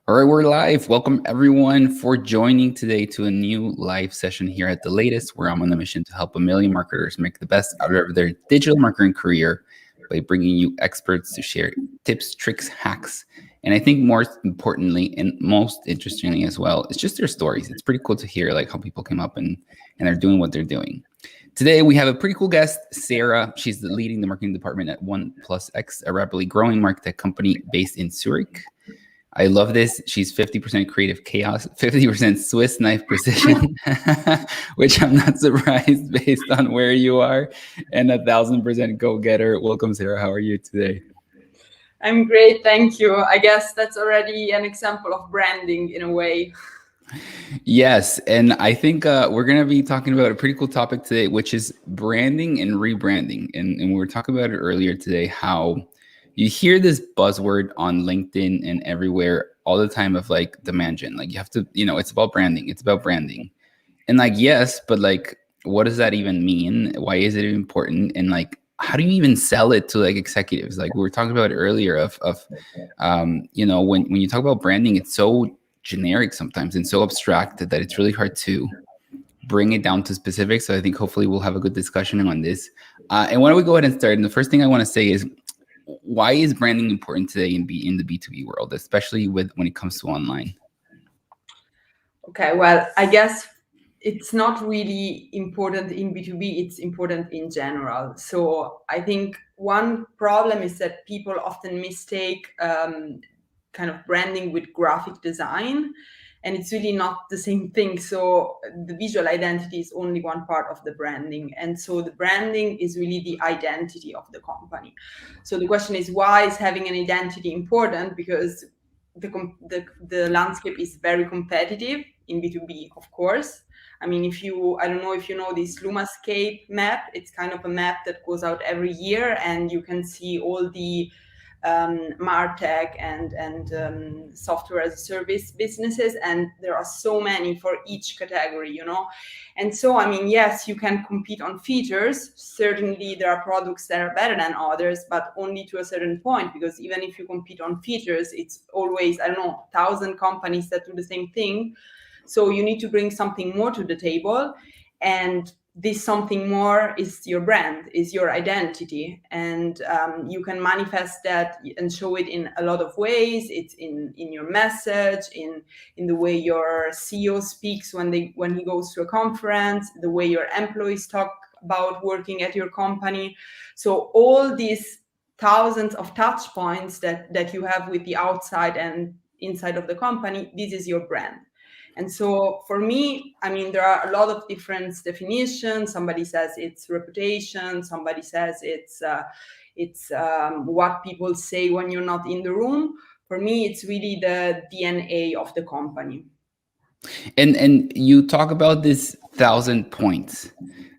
All right, we're live. Welcome everyone for joining today to a new live session here at The Latest, where I'm on a mission to help a million marketers make the best out of their digital marketing career by bringing you experts to share tips, tricks, hacks, and I think more importantly and most interestingly as well, it's just their stories. It's pretty cool to hear like how people came up and are doing what they're doing. Today, we have a pretty cool guest, Sara. She's leading the marketing department at 1+X, a rapidly growing market company based in Zurich. I love this. She's 50% creative chaos, 50% Swiss knife precision, which I'm not surprised based on where you are, and 1,000% go-getter. Welcome, Sara. How are you today? I'm great, thank you. I guess that's already an example of branding in a way. Yes, and I think we're going to be talking about a pretty cool topic today, which is branding and rebranding. And we were talking about it earlier today, how you hear this buzzword on LinkedIn and everywhere all the time of like demand gen. Like you have to, it's about branding. It's about branding. And like, yes, but like, what does that even mean? Why is it important? And like, how do you even sell it to like executives? Like we were talking about earlier when you talk about branding, it's so generic sometimes and so abstract that it's really hard to bring it down to specifics. So I think hopefully we'll have a good discussion on this. And why don't we go ahead and start? And the first thing I want to say is, why is branding important today in the B2B world, especially when it comes to online? Okay, well, I guess it's not really important in B2B, it's important in general. So I think one problem is that people often mistake kind of branding with graphic design, and it's really not the same thing. So the visual identity is only one part of the branding. And so the branding is really the identity of the company. So the question is, why is having an identity important? Because the landscape is very competitive in B2B, of course. I mean, I don't know if you know this Lumascape map. It's kind of a map that goes out every year, and you can see all the MarTech and software as a service businesses, and there are so many for each category, And so, I mean, yes, you can compete on features. Certainly there are products that are better than others, but only to a certain point, because even if you compete on features, it's always, 1,000 companies that do the same thing. So you need to bring something more to the table, and this something more is your brand, is your identity, and you can manifest that and show it in a lot of ways. It's in your message, in the way your CEO speaks when he goes to a conference, the way your employees talk about working at your company. So all these thousands of touch points that you have with the outside and inside of the company, this is your brand. And so for me, I mean, there are a lot of different definitions. Somebody says it's reputation. Somebody says it's what people say when you're not in the room. For me, it's really the DNA of the company. And you talk about this 1,000 points.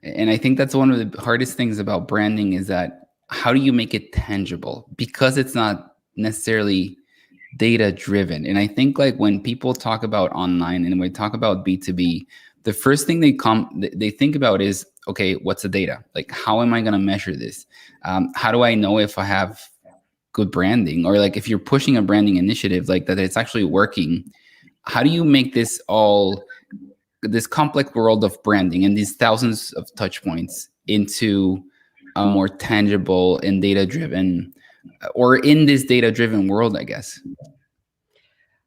And I think that's one of the hardest things about branding is that how do you make it tangible? Because it's not necessarily data driven. And I think like when people talk about online and when we talk about B2B, the first thing they think about is, okay, what's the data? Like, how am I going to measure this? How do I know if I have good branding, or like if you're pushing a branding initiative like that, it's actually working? How do you make this complex world of branding and these thousands of touch points into a more tangible and data driven, or in this data-driven world, I guess?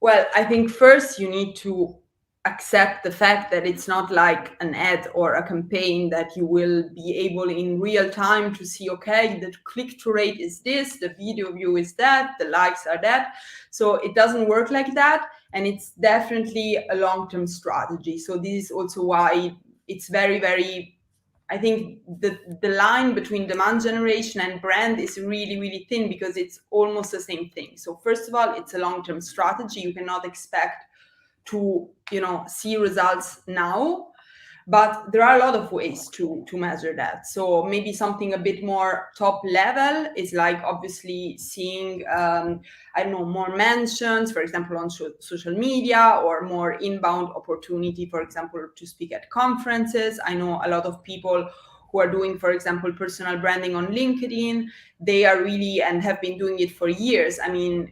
Well, I think first you need to accept the fact that it's not like an ad or a campaign that you will be able in real time to see, okay, the click-through rate is this, the video view is that, the likes are that. So it doesn't work like that. And it's definitely a long-term strategy. So this is also why it's very, very, I think the line between demand generation and brand is really, really thin, because it's almost the same thing. So first of all, it's a long-term strategy. You cannot expect to, see results now, but there are a lot of ways to measure that. So maybe something a bit more top level is like obviously seeing, more mentions, for example, on social media, or more inbound opportunity, for example, to speak at conferences. I know a lot of people who are doing, for example, personal branding on LinkedIn, they are really and have been doing it for years. I mean,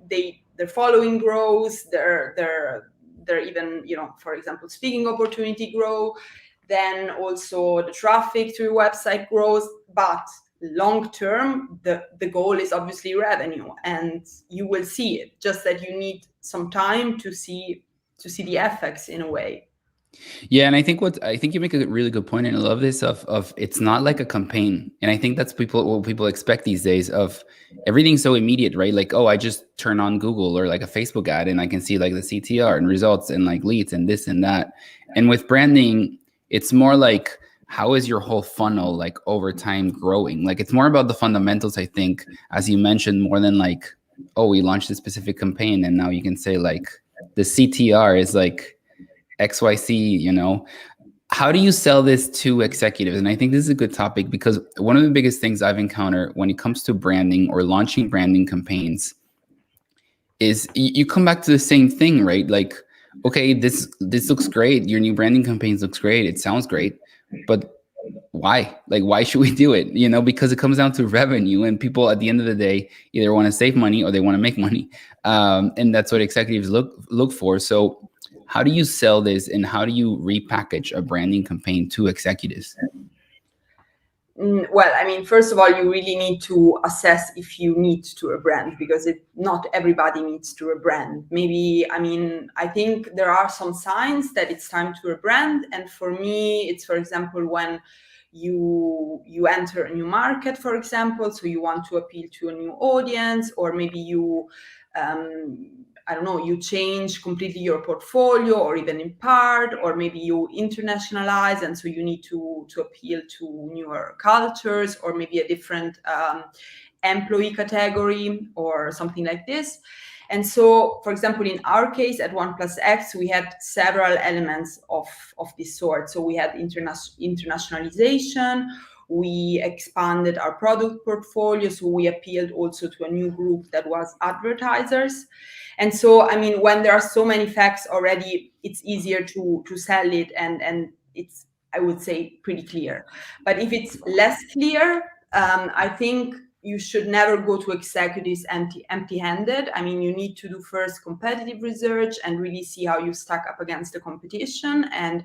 their following grows, their even, for example, speaking opportunity grow. Then also the traffic to your website grows, but long term, the goal is obviously revenue, and you will see it. Just that you need some time to see the effects in a way. Yeah, and I think you make a really good point, and I love this of it's not like a campaign, and I think that's what people expect these days of everything's so immediate, right? Like, oh, I just turn on Google or like a Facebook ad, and I can see like the CTR and results and like leads and this and that. And with branding, it's more like how is your whole funnel like over time growing? Like it's more about the fundamentals, I think, as you mentioned, more than like, oh, we launched a specific campaign, and now you can say like the CTR is like XYZ, how do you sell this to executives? And I think this is a good topic because one of the biggest things I've encountered when it comes to branding or launching branding campaigns is you come back to the same thing, right? Like, okay, this looks great. Your new branding campaigns looks great. It sounds great, but why? Like, why should we do it? Because it comes down to revenue, and people at the end of the day either want to save money or they want to make money, and that's what executives look for. So how do you sell this, and how do you repackage a branding campaign to executives? Well, I mean, first of all, you really need to assess if you need to rebrand, because not everybody needs to rebrand. Maybe, I mean, I think there are some signs that it's time to rebrand. And for me, it's, for example, when you enter a new market, for example, so you want to appeal to a new audience, or maybe you I don't know, you change completely your portfolio, or even in part, or maybe you internationalize, and so you need to appeal to newer cultures, or maybe a different employee category or something like this. And so, for example, in our case at 1+X, we had several elements of this sort. So we had internationalization, we expanded our product portfolio, so we appealed also to a new group that was advertisers. And so, I mean, when there are so many facts already, it's easier to sell it, and it's, I would say, pretty clear. But if it's less clear, I think you should never go to executives empty-handed. I mean, you need to do first competitive research and really see how you stack up against the competition. And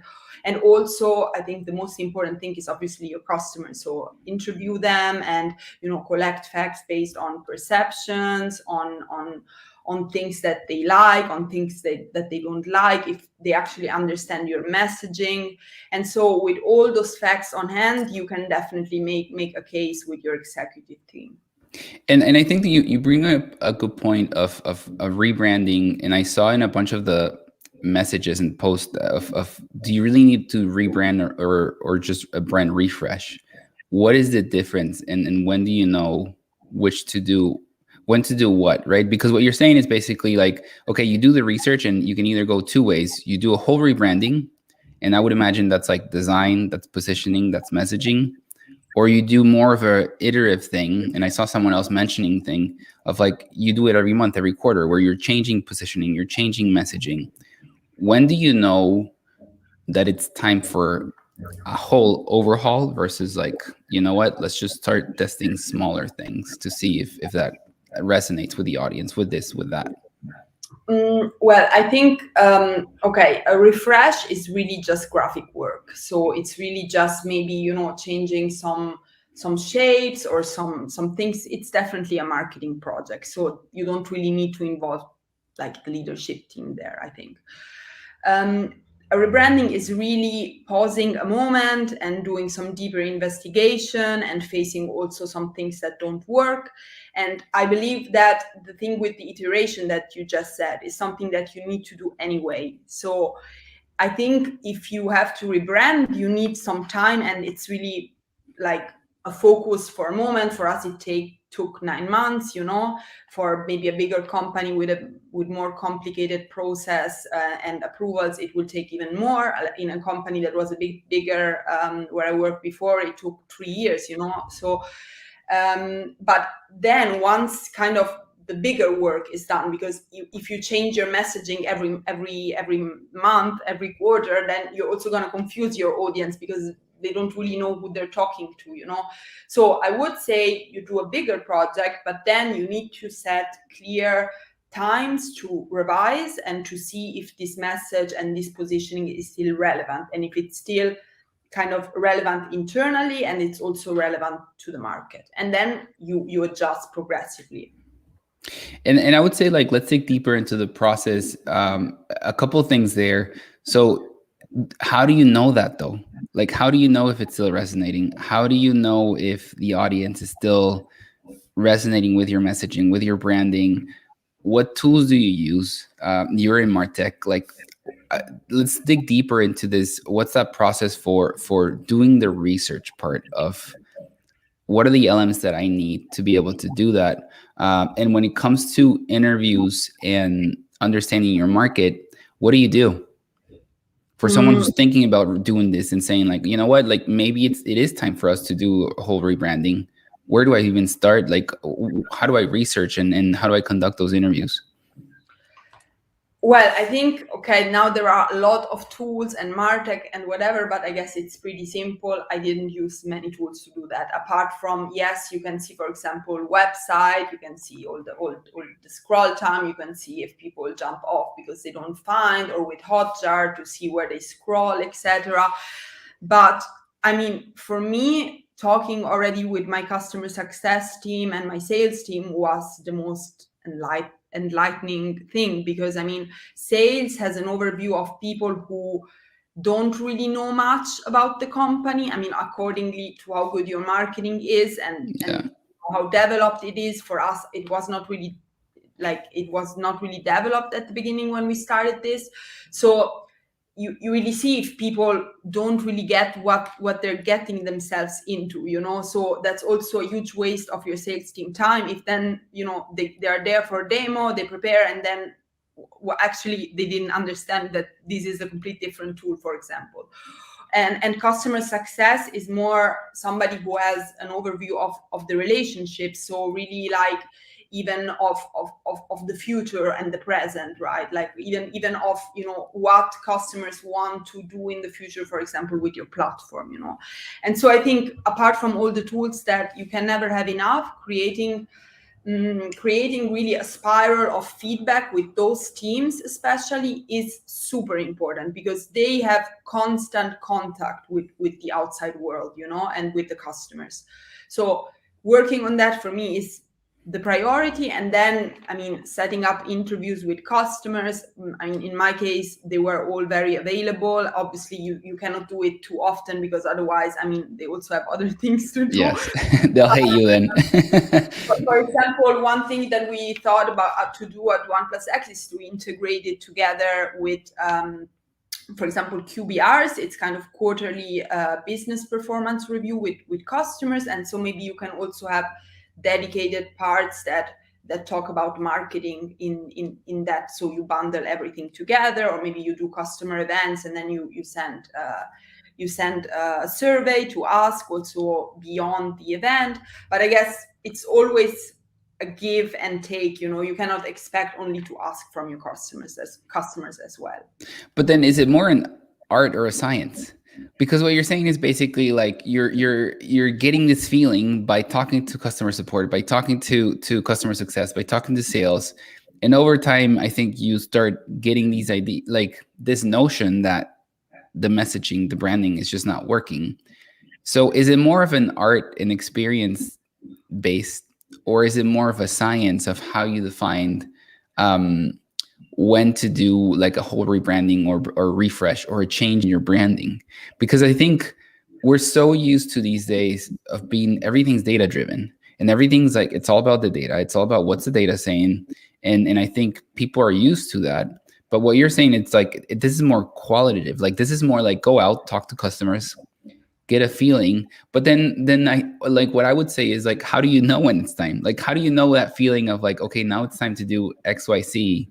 also, I think the most important thing is obviously your customers. So interview them and, collect facts based on perceptions, on things that they like, on things that they don't like, if they actually understand your messaging. And so with all those facts on hand, you can definitely make a case with your executive team. And I think that you bring up a good point of rebranding. And I saw in a bunch of the messages and posts of do you really need to rebrand or just a brand refresh? What is the difference? And when do you know which to do? When to do what, right? Because what you're saying is basically like, okay, you do the research and you can either go two ways. You do a whole rebranding, and I would imagine that's like design, that's positioning, that's messaging, or you do more of a iterative thing. And I saw someone else mentioning thing of like, you do it every month, every quarter, where you're changing positioning, you're changing messaging. When do you know that it's time for a whole overhaul versus like, you know what, let's just start testing smaller things to see if that resonates with the audience, with this, with that? Well, I think, okay, a refresh is really just graphic work. So it's really just maybe, changing some shapes or some things. It's definitely a marketing project. So you don't really need to involve like the leadership team there, I think. A rebranding is really pausing a moment and doing some deeper investigation and facing also some things that don't work. And I believe that the thing with the iteration that you just said is something that you need to do anyway. So I think if you have to rebrand, you need some time, and it's really like a focus for a moment. For us, it took 9 months, for maybe a bigger company with more complicated process and approvals, it will take even more. In a company that was a bit bigger, where I worked before, it took 3 years, So, but then once kind of the bigger work is done, because if you change your messaging every month, every quarter, then you're also going to confuse your audience, because they don't really know who they're talking to, you know. So I would say you do a bigger project, but then you need to set clear times to revise and to see if this message and this positioning is still relevant, and if it's still kind of relevant internally and it's also relevant to the market, and then you adjust progressively. And I would say, like, let's dig deeper into the process. A couple of things there. So how do you know that though? Like, how do you know if it's still resonating? How do you know if the audience is still resonating with your messaging, with your branding? What tools do you use? You're in Martech. Like, let's dig deeper into this. What's that process for doing the research part of what are the elements that I need to be able to do that? And when it comes to interviews and understanding your market, what do you do for someone who's thinking about doing this and saying, like, you know what, like maybe it is time for us to do a whole rebranding? Where do I even start? Like, how do I research and how do I conduct those interviews? Well, I think, okay, now there are a lot of tools and Martech and whatever, but I guess it's pretty simple. I didn't use many tools to do that. Apart from, yes, you can see, for example, website, you can see all the scroll time, you can see if people jump off because they don't find, or with Hotjar to see where they scroll, etc. But I mean, for me, talking already with my customer success team and my sales team was the most enlightening thing, because I mean, sales has an overview of people who don't really know much about the company. I mean, accordingly to how good your marketing is and how developed it is. For us, it was not really developed at the beginning when we started this. So you really see if people don't really get what they're getting themselves into, you know. So that's also a huge waste of your sales team time if then, you know, they are there for a demo, they prepare, and then actually they didn't understand that this is a completely different tool, for example. And customer success is more somebody who has an overview of the relationship, so really like even of the future and the present, right? Like even of, you know, what customers want to do in the future, for example, with your platform, you know. And so I think apart from all the tools that you can never have enough, creating really a spiral of feedback with those teams especially is super important, because they have constant contact with the outside world, you know, and with the customers. So working on that for me is the priority. And then, I mean, setting up interviews with customers, I mean, in my case, they were all very available. Obviously, you cannot do it too often, because otherwise, I mean, they also have other things to do. Yes, they'll hate you then. For example, one thing that we thought about to do at OnePlus is to integrate it together with, for example, QBRs. It's kind of quarterly business performance review with customers. And so maybe you can also have dedicated parts that talk about marketing in that. So you bundle everything together, or maybe you do customer events and then you send a survey to ask also beyond the event. But I guess it's always a give and take, you know. You cannot expect only to ask from your customers as well. But then is it more an art or a science? Because what you're saying is basically like you're getting this feeling by talking to customer support, by talking to customer success, by talking to sales. And over time, I think you start getting these ideas, like this notion that the messaging, the branding is just not working. So is it more of an art and experience based, or is it more of a science of how you define when to do like a whole rebranding or refresh or a change in your branding? Because I think we're so used to these days of being, everything's data driven and everything's like, it's all about the data. It's all about what's the data saying. And I think people are used to that. But what you're saying, it's like, this is more qualitative. Like, this is more like go out, talk to customers, get a feeling. But then I like, what I would say is like, how do you know when it's time? Like, how do you know that feeling of like, okay, now it's time to do XYZ?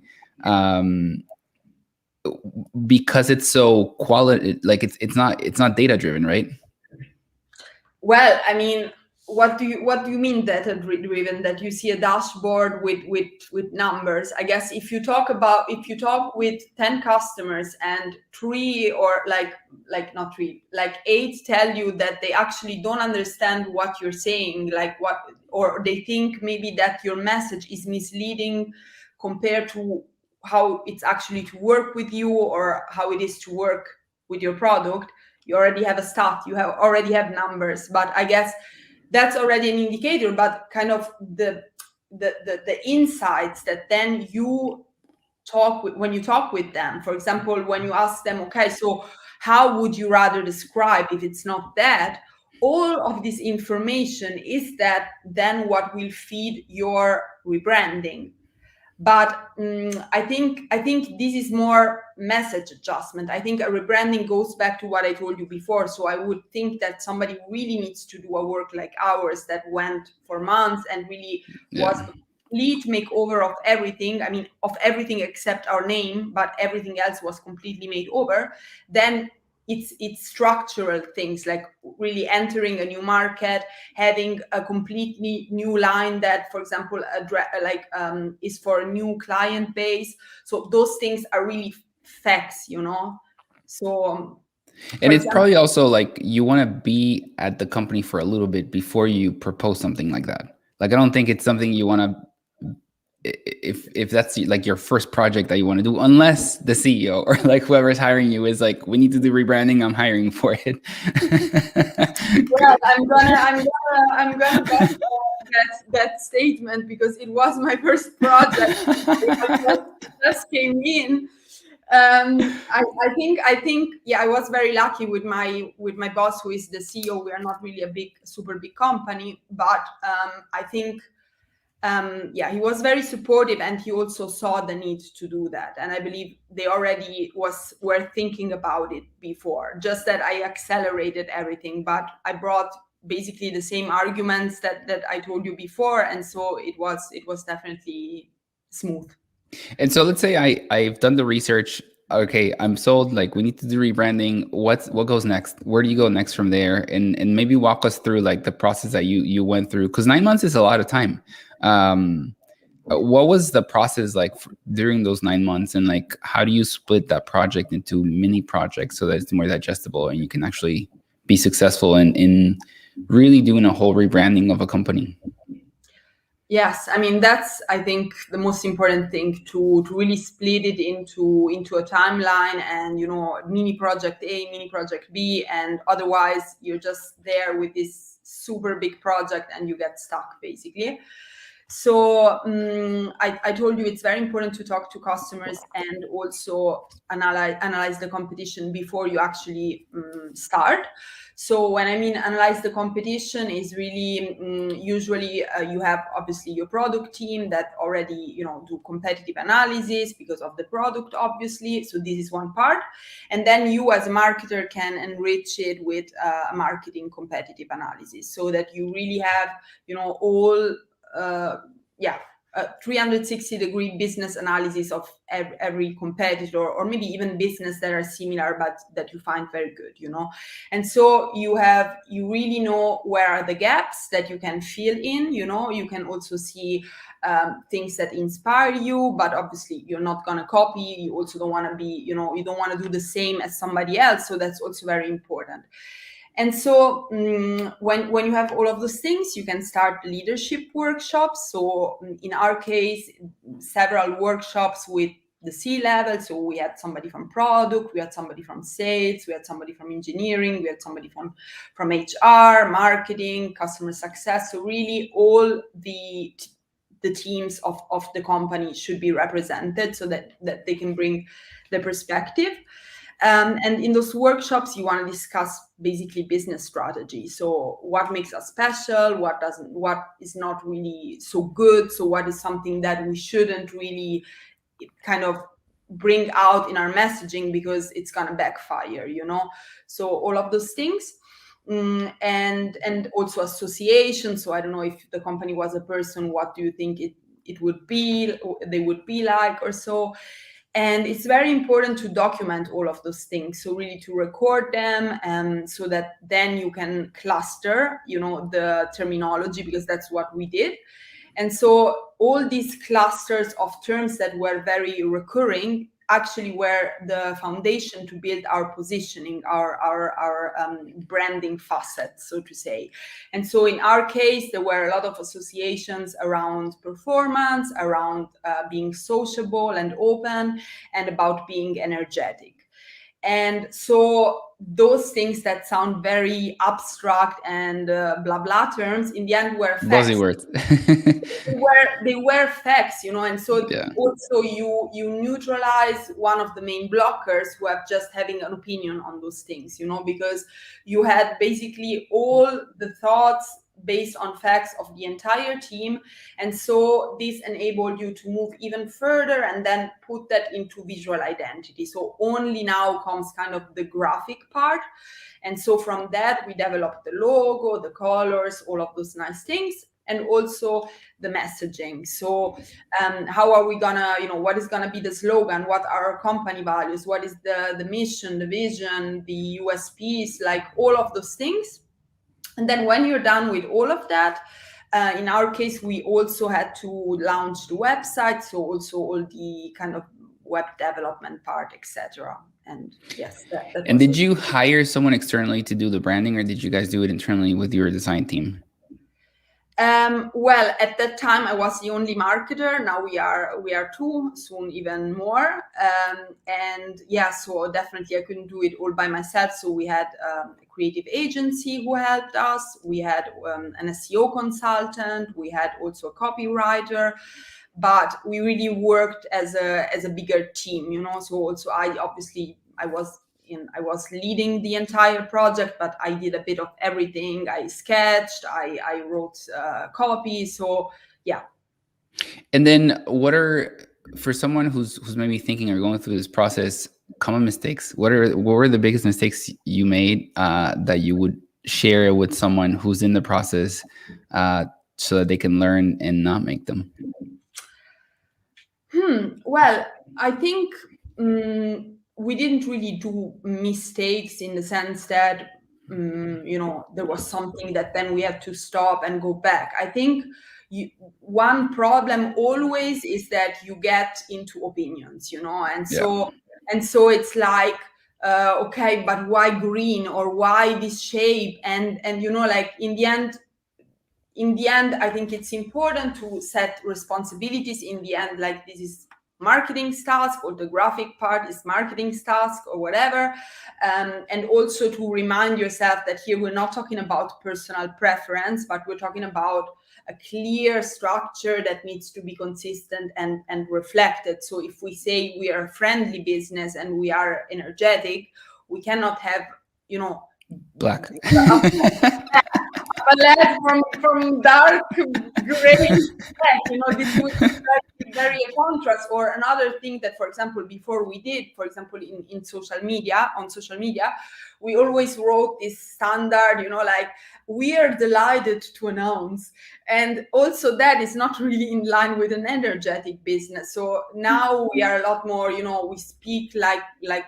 Because it's so quality, like it's not data driven, right? Well, I mean, what do you mean data driven? That you see a dashboard with numbers? I guess if you talk with 10 customers and three, or like not three, like eight tell you that they actually don't understand what you're saying, or they think maybe that your message is misleading compared to how it's actually to work with you, or how it is to work with your product, you already have a stat, already have numbers. But I guess that's already an indicator. But kind of the insights that then you when you talk with them, for example, when you ask them, okay, so how would you rather describe if it's not that, all of this information is that then what will feed your rebranding. But I think this is more message adjustment. I think a rebranding goes back to what I told you before. So I would think that somebody really needs to do a work like ours that went for months and really was a complete makeover of everything. I mean, of everything except our name, but everything else was completely made over. Then it's structural things, like really entering a new market, having a completely new line that, for example, is for a new client base. So those things are really facts, So and it's probably also like you want to be at the company for a little bit before you propose something like that. Like, I don't think it's something you want to, if that's like your first project that you want to do, unless the CEO or like whoever's hiring you is like, we need to do rebranding, I'm hiring for it. Well, I'm gonna back that statement, because it was my first project. It just came in. I think yeah, I was very lucky with my boss, who is the CEO. We are not really a super big company, but I think he was very supportive, and he also saw the need to do that. And I believe they already were thinking about it before, just that I accelerated everything. But I brought basically the same arguments that I told you before, and so it was definitely smooth. And so let's say I've done the research. Okay, I'm sold. Like, we need to do rebranding. What goes next? Where do you go next from there? And maybe walk us through like the process that you went through, because 9 months is a lot of time. What was the process like during those 9 months, and like how do you split that project into mini projects so that it's more digestible and you can actually be successful in really doing a whole rebranding of a company? Yes, I mean, that's, I think, the most important thing, to really split it into a timeline, and mini project A, mini project B, and otherwise you're just there with this super big project and you get stuck basically. So I told you it's very important to talk to customers and also analyze the competition before you actually start. So when I mean analyze the competition, is really usually you have obviously your product team that already do competitive analysis because of the product, obviously. So this is one part, and then you as a marketer can enrich it with a marketing competitive analysis, so that you really have all 360-degree business analysis of every competitor, or maybe even business that are similar but that you find very good, and so you really know where are the gaps that you can fill in. You can also see things that inspire you, but obviously you're not going to copy. You also don't want to be, you don't want to do the same as somebody else, so that's also very important. And so when you have all of those things, you can start leadership workshops. So in our case, several workshops with the C-level. So we had somebody from product, we had somebody from sales, we had somebody from engineering, we had somebody from HR, marketing, customer success. So really all the teams of the company should be represented, so that they can bring the perspective. And in those workshops, you want to discuss basically business strategy. So what makes us special? What is not really so good? So what is something that we shouldn't really kind of bring out in our messaging because it's going to backfire, So all of those things. And also association. So I don't know, if the company was a person, what do you think it would be, they would be like, or so. And it's very important to document all of those things. So really to record them, so that then you can cluster, the terminology, because that's what we did. And so all these clusters of terms that were very recurring actually were the foundation to build our positioning, our branding facets, so to say. And so in our case, there were a lot of associations around performance, around being sociable and open, and about being energetic. And so those things that sound very abstract and blah blah terms, in the end were facts. Buzzy words. They were facts, and so Yeah. also you neutralize one of the main blockers who have just having an opinion on those things, because you had basically all the thoughts based on facts of the entire team. And so this enabled you to move even further and then put that into visual identity. So only now comes kind of the graphic part. And so from that, we developed the logo, the colors, all of those nice things, and also the messaging. So how are we gonna, what is gonna be the slogan? What are our company values? What is the mission, the vision, the USPs, like all of those things. And then when you're done with all of that, in our case, we also had to launch the website, so also all the kind of web development part, etc. And yes, and did you hire someone externally to do the branding, or did you guys do it internally with your design team? Well, at that time I was the only marketer. Now we are two, soon even more. And yeah, so definitely I couldn't do it all by myself. So we had a creative agency who helped us. We had an SEO consultant. We had also a copywriter. But we really worked as a bigger team, So also I was leading the entire project, but I did a bit of everything. I sketched, I wrote copy. So yeah. And then for someone who's maybe thinking or going through this process, common mistakes, what were the biggest mistakes you made that you would share with someone who's in the process so that they can learn and not make them? Well, I think we didn't really do mistakes in the sense that there was something that then we had to stop and go back. I think one problem always is that you get into opinions, and so it's like, okay, but why green, or why this shape, and like in the end, I think it's important to set responsibilities. In the end, like, this is marketing's task, or the graphic part is marketing's task, or whatever. And also to remind yourself that here we're not talking about personal preference, but we're talking about a clear structure that needs to be consistent and reflected. So if we say we are a friendly business and we are energetic, we cannot have, black. But from dark gray, this would be very a contrast. Or another thing that, for example, before we did, for example, on social media, we always wrote this standard, like, we are delighted to announce. And also that is not really in line with an energetic business. So now we are a lot more, we speak like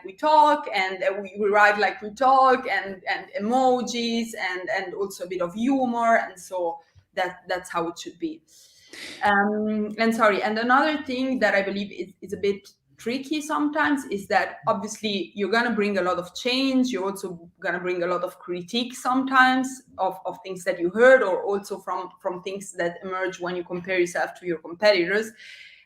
we talk, and we write like we talk, and emojis, and also a bit of humor. And so that's how it should be. And another thing that I believe is a bit tricky sometimes is that obviously you're going to bring a lot of change. You're also going to bring a lot of critique sometimes of things that you heard, or also from things that emerge when you compare yourself to your competitors.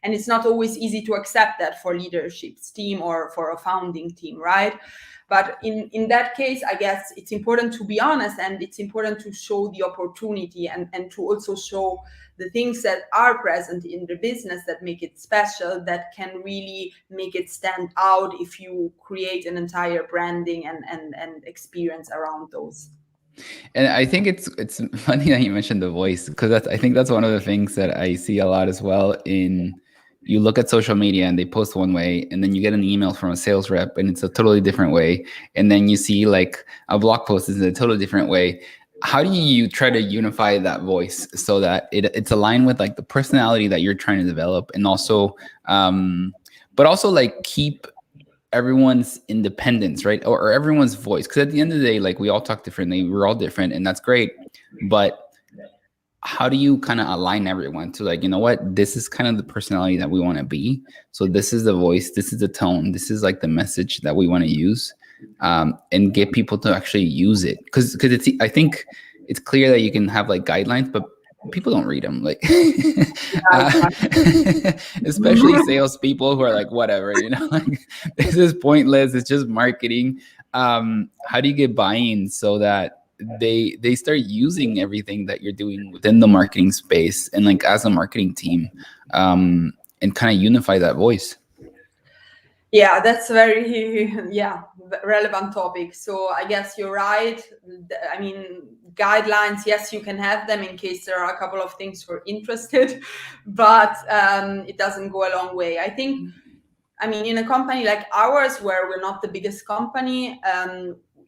And it's not always easy to accept that for leadership's team or for a founding team, right? But in that case, I guess it's important to be honest, and it's important to show the opportunity, and to also show the things that are present in the business that make it special, that can really make it stand out if you create an entire branding and experience around those. And I think it's funny that you mentioned the voice, because I think that's one of the things that I see a lot as well. You look at social media and they post one way, and then you get an email from a sales rep and it's a totally different way. And then you see like a blog post is a totally different way. How do you try to unify that voice so that it's aligned with like the personality that you're trying to develop, and also but also like keep everyone's independence, right? Or everyone's voice. Because at the end of the day, like we all talk differently, we're all different, and that's great. But how do you kind of align everyone to like, you know what, this is kind of the personality that we want to be. So this is the voice, this is the tone, this is like the message that we want to use, and get people to actually use it. Because it's, I think it's clear that you can have like guidelines, but people don't read them, like uh, especially salespeople who are like, whatever, you know, like this is pointless, it's just marketing. How do you get buy-in so that they start using everything that you're doing within the marketing space and like as a marketing team, and kind of unify that voice? Yeah, that's very relevant topic. So I guess you're right. I mean, guidelines, yes, you can have them in case there are a couple of things you're interested, but it doesn't go a long way. I think, I mean, in a company like ours, where we're not the biggest company,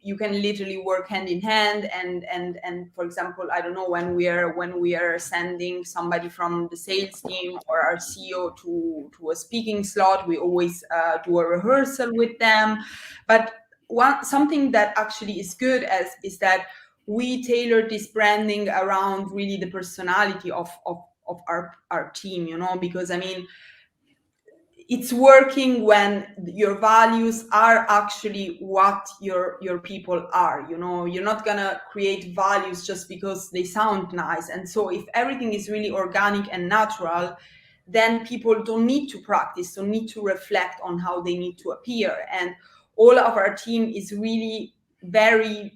you can literally work hand in hand. And for example, I don't know, when we are sending somebody from the sales team or our CEO to a speaking slot, we always do a rehearsal with them. But something that actually is good is that we tailor this branding around really the personality of our team, you know, because I mean, it's working when your values are actually what your people are. You know, you're not gonna create values just because they sound nice. And so if everything is really organic and natural, then people don't need to practice, don't need to reflect on how they need to appear. And all of our team is really very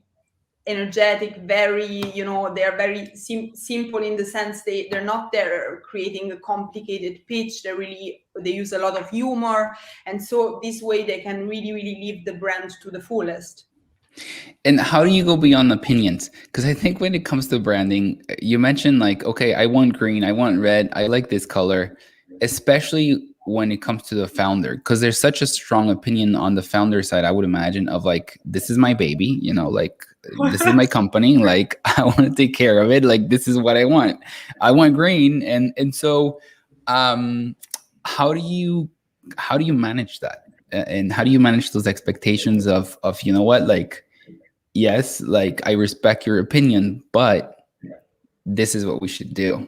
energetic, very, you know, they're very simple in the sense they're not there creating a complicated pitch. They use a lot of humor, and so this way they can really live the brand to the fullest. And how do you go beyond opinions? Because I think when it comes to branding, you mentioned like, okay, I want green, I want red, I like this color, especially when it comes to the founder, because there's such a strong opinion on the founder side, I would imagine, of like, this is my baby, you know, like this is my company, like I want to take care of it, like this is what I want green. And so how do you manage that? And how do you manage those expectations of you know what, like, yes, like I respect your opinion, but this is what we should do?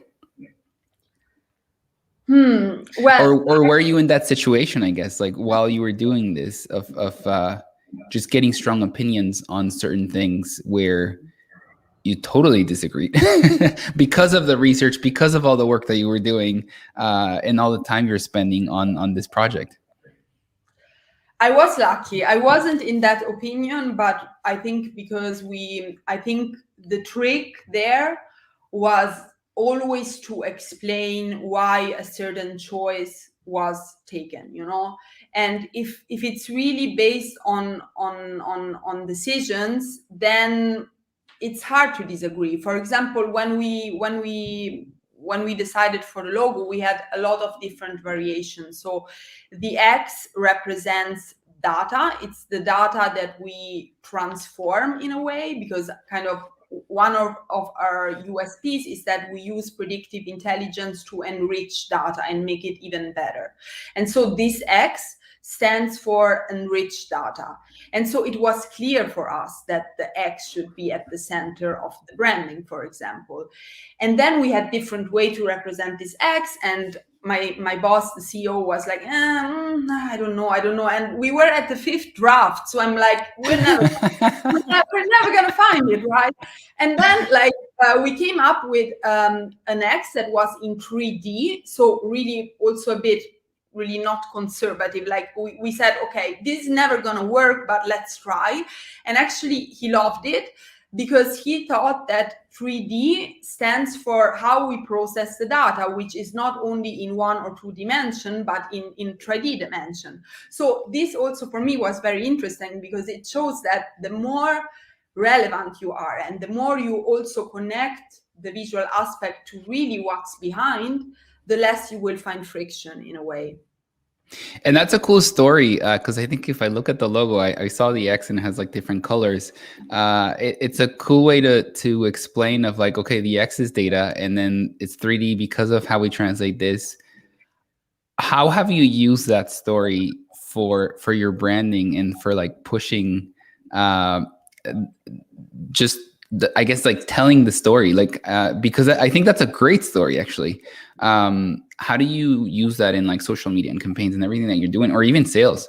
Well, or were you in that situation, I guess, like while you were doing this of just getting strong opinions on certain things where you totally disagreed because of the research, because of all the work that you were doing, and all the time you're spending on this project? I was lucky. I wasn't in that opinion, but I think I think the trick there was always to explain why a certain choice was taken, you know. And if it's really based on decisions, then it's hard to disagree. For example, when we decided for the logo, we had a lot of different variations. So the X represents data. It's the data that we transform in a way, because kind of one of our USPs is that we use predictive intelligence to enrich data and make it even better. And so this X stands for enriched data. And so it was clear for us that the X should be at the center of the branding, for example. And then we had different ways to represent this X, and my boss, the CEO, was like, I don't know. And we were at the fifth draft. So I'm like, we're never going to find it, right? And then we came up with an X that was in 3D. So really also a bit really not conservative. Like we said, okay, this is never going to work, but let's try. And actually he loved it, because he thought that 3D stands for how we process the data, which is not only in 1 or 2 dimension, but in 3D dimension. So this also for me was very interesting, because it shows that the more relevant you are and the more you also connect the visual aspect to really what's behind, the less you will find friction in a way. And that's a cool story, because I think if I look at the logo, I saw the X and it has like different colors. It's a cool way to explain of like, okay, the X is data and then it's 3D because of how we translate this. how have you used that story for your branding and for like pushing just I guess like telling the story, like because I think that's a great story actually. How do you use that in like social media and campaigns and everything that you're doing, or even sales?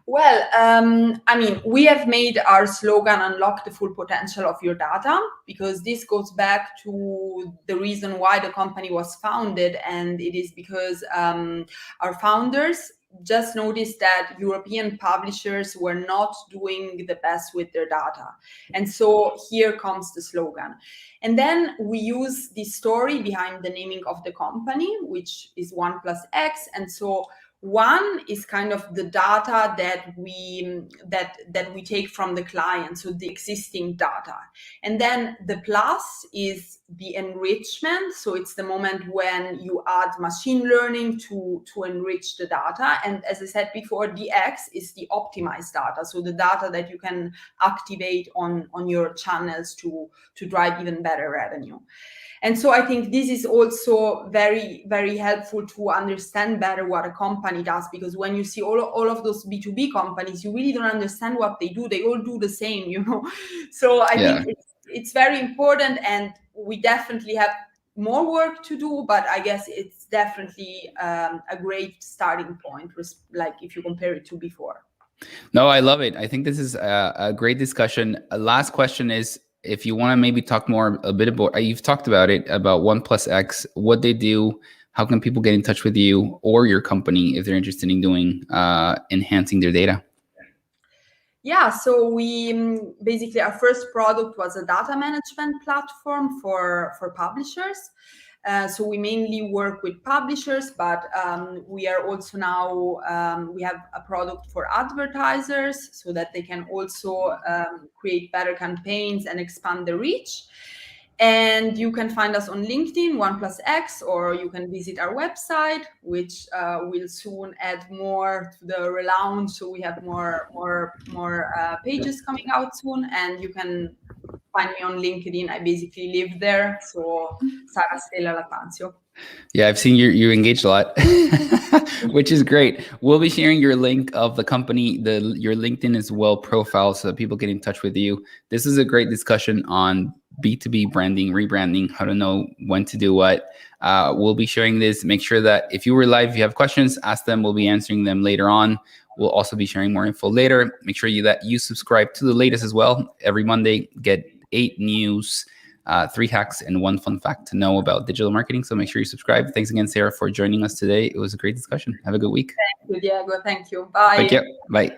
Well, I mean, we have made our slogan "Unlock the full potential of your data" because this goes back to the reason why the company was founded, and it is because our founders just noticed that European publishers were not doing the best with their data. And so here comes the slogan. And then we use the story behind the naming of the company, which is 1 plus X. And so one is kind of the data that we take from the client, so the existing data. And then the plus is the enrichment, so it's the moment when you add machine learning to enrich the data. And as I said before, the X is the optimized data, so the data that you can activate on your channels to drive even better revenue. And so I think this is also very, very helpful to understand better what a company does, because when you see all of those B2B companies, you really don't understand what they do. They all do the same, you know. So I think it's very important, and we definitely have more work to do, but I guess it's definitely a great starting point, like if you compare it to before. No, I love it. I think this is a great discussion. Last question is, if you want to maybe talk more a bit about, you've talked about it, about 1 plus X, what they do, how can people get in touch with you or your company if they're interested in doing enhancing their data? Yeah, so we basically, our first product was a data management platform for publishers. So we mainly work with publishers, but we are also now, we have a product for advertisers so that they can also create better campaigns and expand the reach. And you can find us on LinkedIn, 1 plus X, or you can visit our website, which will soon add more to the relaunch. So we have more pages coming out soon, and you can find me on LinkedIn. I basically live there. So Sara Stella Lattanzio. Yeah, I've seen you engaged a lot, which is great. We'll be sharing your link of the company, your LinkedIn as well profile, so that people get in touch with you. This is a great discussion on B2B branding, rebranding, how to know when to do what. We'll be sharing this. Make sure that if you were live, if you have questions, ask them. We'll be answering them later on. We'll also be sharing more info later. Make sure that you subscribe to the latest as well. Every Monday, get 8 news, 3 hacks, and 1 fun fact to know about digital marketing. So make sure you subscribe. Thanks again, Sara, for joining us today. It was a great discussion. Have a good week. Thank you, Diego. Thank you. Bye. Thank you. Bye.